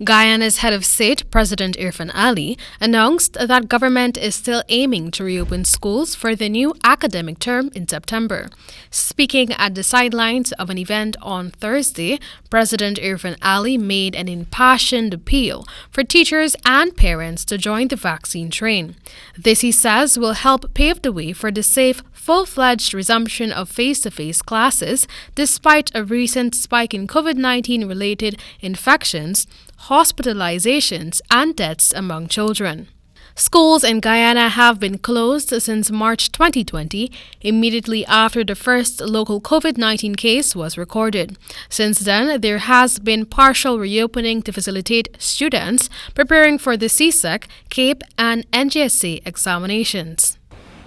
Guyana's head of state, President Irfan Ali, announced that government is still aiming to reopen schools for the new academic term in September. Speaking at the sidelines of an event on Thursday, President Irfan Ali made an impassioned appeal for teachers and parents to join the vaccine train. This, he says, will help pave the way for the safe, full-fledged resumption of face-to-face classes despite a recent spike in COVID-19 related infections, hospitalizations, and deaths among children. Schools in Guyana have been closed since March 2020, immediately after the first local COVID-19 case was recorded. Since then, there has been partial reopening to facilitate students preparing for the CSEC, CAPE, and NGSA examinations.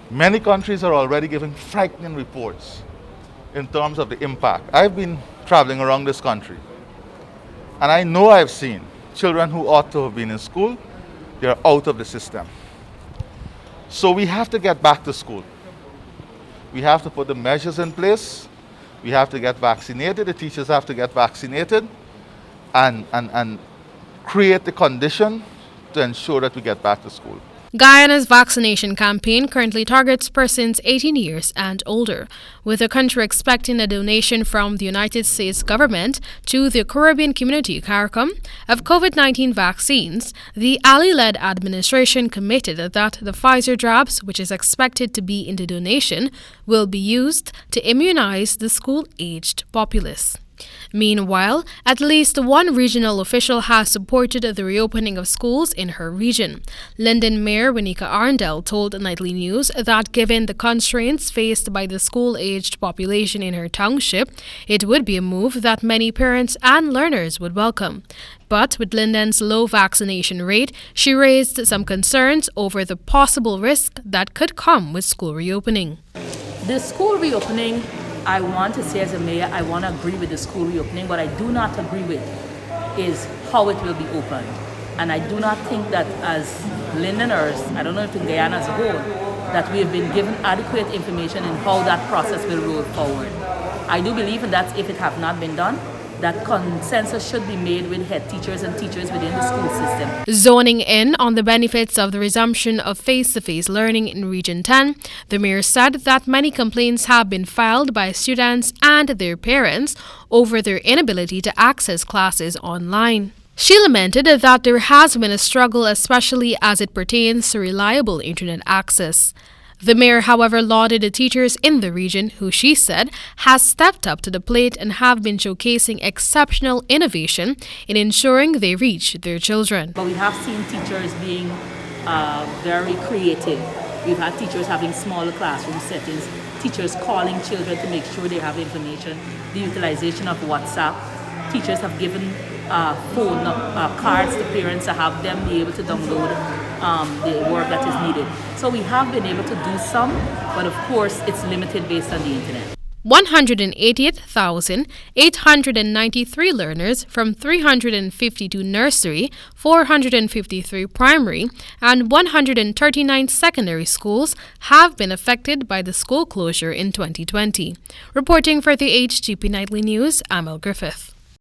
Many countries are already giving frightening reports in terms of the impact. I've been traveling around this country, and I know I've seen children who ought to have been in school, they're out of the system. So we have to get back to school. We have to put the measures in place. We have to get vaccinated. The teachers have to get vaccinated and create the condition to ensure that we get back to school. Guyana's vaccination campaign currently targets persons 18 years and older, with the country expecting a donation from the United States government to the Caribbean community CARICOM of COVID-19 vaccines. The Ali-led administration committed that the Pfizer drops, which is expected to be in the donation, will be used to immunize the school-aged populace. Meanwhile, at least one regional official has supported the reopening of schools in her region. Linden-Waneka Arrindell told Nightly News that given the constraints faced by the school-aged population in her township, it would be a move that many parents and learners would welcome. But with Linden's low vaccination rate, she raised some concerns over the possible risk that could come with school reopening. The school reopening, I want to say as a mayor, I want to agree with the school reopening. What I do not agree with is how it will be opened. And I do not think that as Linderners, I don't know if in Guyana as a whole, that we have been given adequate information in how that process will roll forward. I do believe that if it have not been done, that consensus should be made with head teachers and teachers within the school system. Zoning in on the benefits of the resumption of face-to-face learning in Region 10, the mayor said that many complaints have been filed by students and their parents over their inability to access classes online. She lamented that there has been a struggle, especially as it pertains to reliable internet access. The mayor, however, lauded the teachers in the region who, she said, has stepped up to the plate and have been showcasing exceptional innovation in ensuring they reach their children. But we have seen teachers being very creative. We've had teachers having smaller classroom settings, teachers calling children to make sure they have information, the utilization of WhatsApp. Teachers have given phone cards to parents to have them be able to download the work that is needed. So we have been able to do some, but of course it's limited based on the internet. 188,893 learners from 352 nursery, 453 primary, and 139 secondary schools have been affected by the school closure in 2020. Reporting for the HGP Nightly News, Amel Griffith.